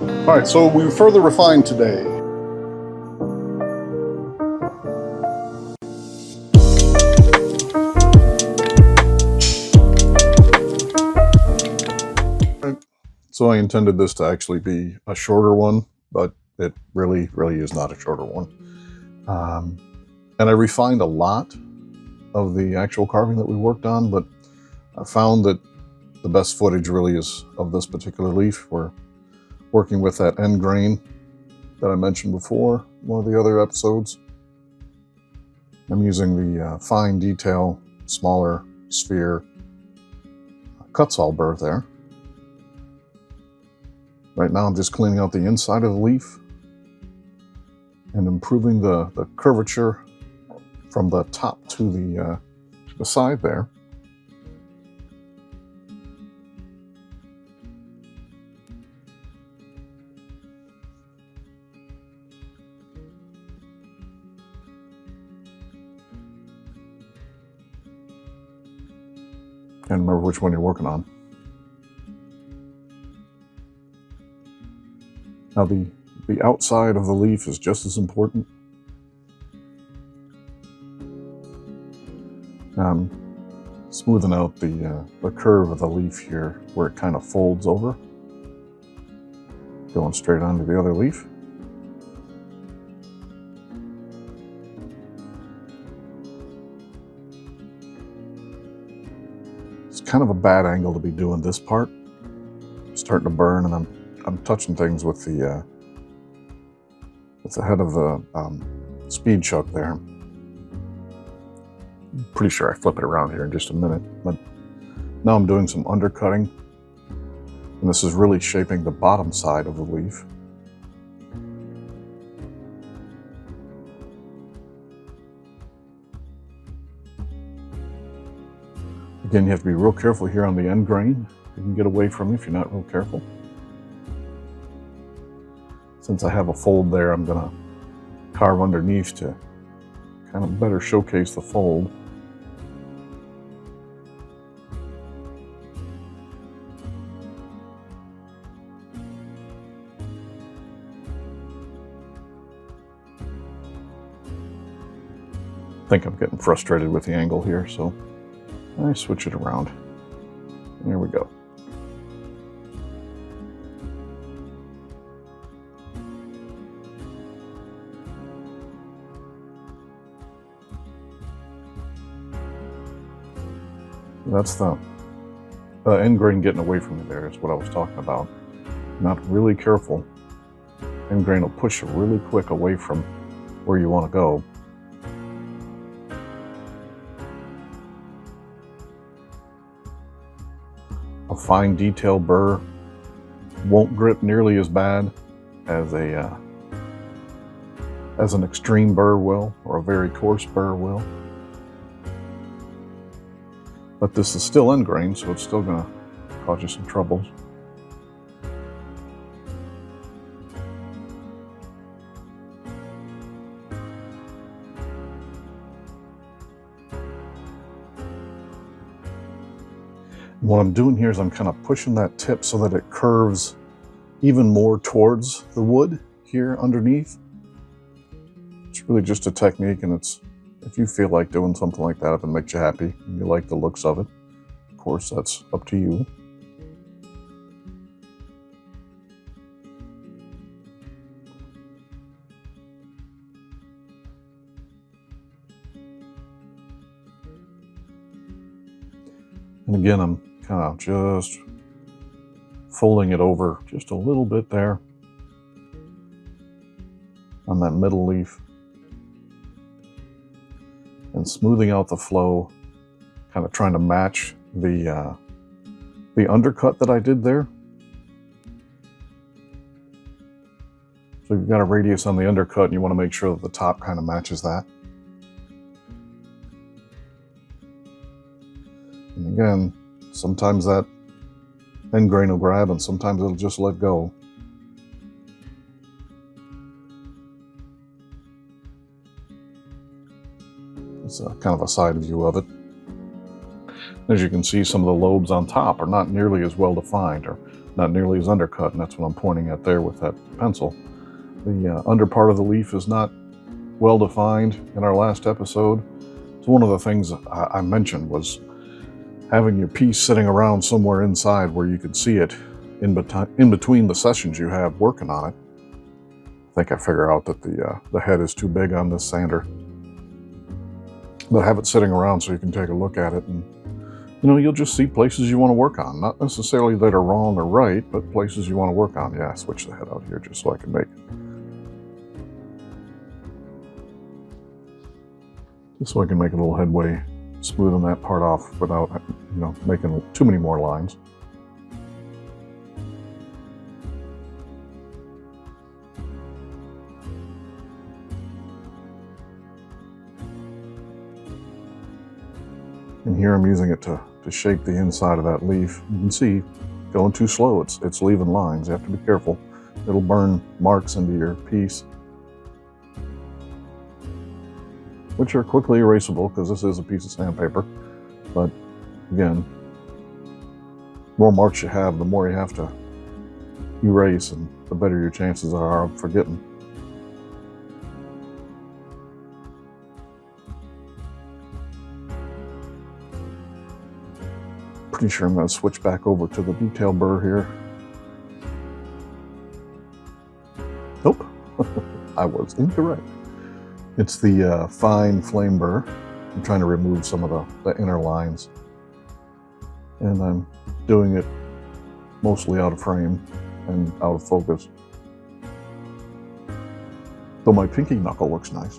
All right, so we further refined today. So I intended this to actually be a shorter one, but it really is not a shorter one. And I refined a lot of the actual carving that we worked on, but I found that the best footage really is of this particular leaf. We're working with that end grain that I mentioned before, one of the other episodes. I'm using the fine detail, smaller sphere Kutzall burr there. Right now I'm just cleaning out the inside of the leaf and improving the curvature from the top to the side there. Can't remember which one you're working on. Now the outside of the leaf is just as important. I'm smoothing out the curve of the leaf here where it kind of folds over, going straight onto the other leaf. It's kind of a bad angle to be doing this part. It's starting to burn, and I'm touching things with the head of the speed chuck there. I'm pretty sure I flip it around here in just a minute, but now I'm doing some undercutting, and this is really shaping the bottom side of the leaf. Again, you have to be real careful here on the end grain. You can get away from you if you're not real careful. Since I have a fold there, I'm gonna carve underneath to kind of better showcase the fold. I think I'm getting frustrated with the angle here, so I switch it around. There we go. That's the end grain getting away from me there is what I was talking about. Not really careful. End grain will push you really quick away from where you want to go. A fine detail burr won't grip nearly as bad as an extreme burr will, or a very coarse burr will. But this is still end grain, so it's still gonna cause you some troubles. What I'm doing here is I'm kind of pushing that tip so that it curves even more towards the wood here underneath. It's really just a technique, and it's, if you feel like doing something like that, if it makes you happy and you like the looks of it, of course, that's up to you. And again, I'm kind of just folding it over just a little bit there on that middle leaf and smoothing out the flow, kind of trying to match the undercut that I did there. So you've got a radius on the undercut and you want to make sure that the top kind of matches that. And again, sometimes that end grain will grab and sometimes it'll just let go. It's kind of a side view of it. As you can see, some of the lobes on top are not nearly as well defined, or not nearly as undercut, and that's what I'm pointing at there with that pencil. The under part of the leaf is not well defined in our last episode. So one of the things I mentioned was having your piece sitting around somewhere inside where you could see it in between the sessions you have working on it. I think I figure out that the head is too big on this sander. But have it sitting around so you can take a look at it, and you'll just see places you want to work on. Not necessarily that are wrong or right, but places you want to work on. Yeah, switch the head out here just so I can make it. Just so I can make a little headway, smoothing that part off without, making too many more lines. And here I'm using it to shape the inside of that leaf. You can see, going too slow, it's leaving lines. You have to be careful. It'll burn marks into your piece, which are quickly erasable because this is a piece of sandpaper. But again, the more marks you have, the more you have to erase, and the better your chances are of forgetting. Pretty sure I'm going to switch back over to the detail burr here. Nope, I was incorrect. It's the fine flame burr. I'm trying to remove some of the inner lines, and I'm doing it mostly out of frame and out of focus. Though my pinky knuckle looks nice.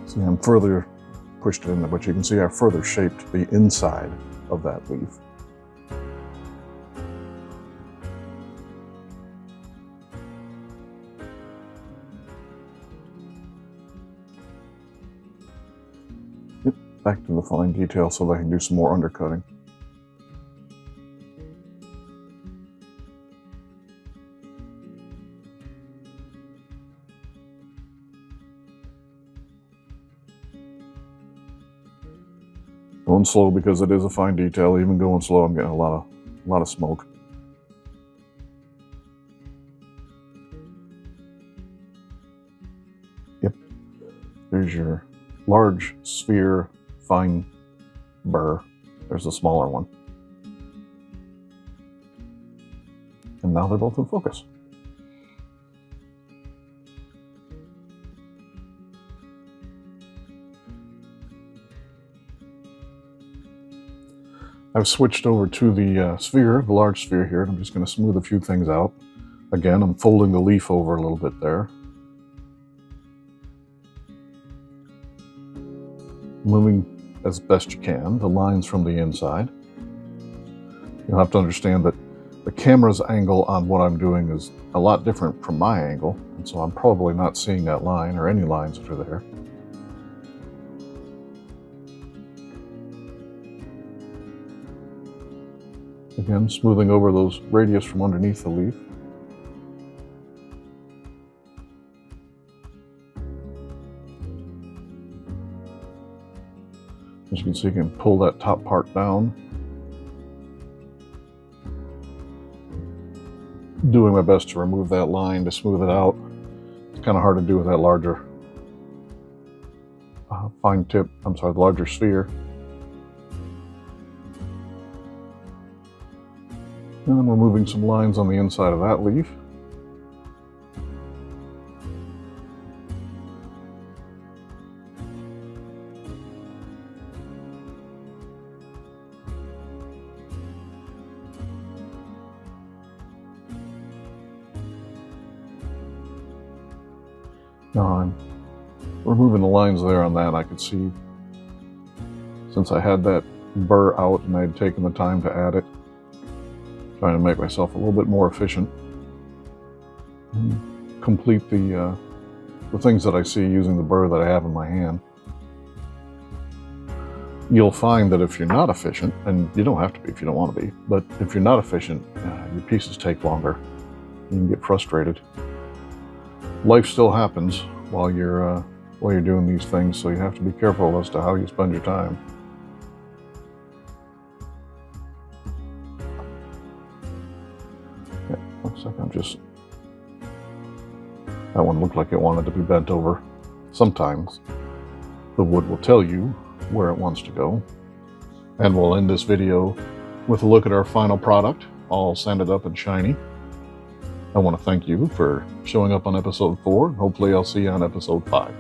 See, I'm further pushed it in there, but you can see I further shaped the inside of that leaf. Yep, back to the fine detail so that I can do some more undercutting. Going slow because it is a fine detail. Even going slow, I'm getting a lot of smoke. Yep, there's your large sphere fine burr. There's a smaller one, and now they're both in focus. I've switched over to the sphere, the large sphere here, and I'm just going to smooth a few things out. Again, I'm folding the leaf over a little bit there. Moving as best you can the lines from the inside. You'll have to understand that the camera's angle on what I'm doing is a lot different from my angle, and so I'm probably not seeing that line or any lines that are there. Again, smoothing over those radius from underneath the leaf. As you can see, you can pull that top part down. Doing my best to remove that line to smooth it out. It's kind of hard to do with that larger the larger sphere. And I'm removing some lines on the inside of that leaf. Now I'm removing the lines there on that. I could see, since I had that burr out and I had taken the time to add it, trying to make myself a little bit more efficient and complete the things that I see using the burr that I have in my hand. You'll find that if you're not efficient, and you don't have to be if you don't want to be, but if you're not efficient, your pieces take longer. You can get frustrated. life still happens while you're doing these things, so you have to be careful as to how you spend your time. Yeah, looks like that one looked like it wanted to be bent over. Sometimes the wood will tell you where it wants to go. And we'll end this video with a look at our final product, all sanded up and shiny. I want to thank you for showing up on episode 4. Hopefully I'll see you on episode 5.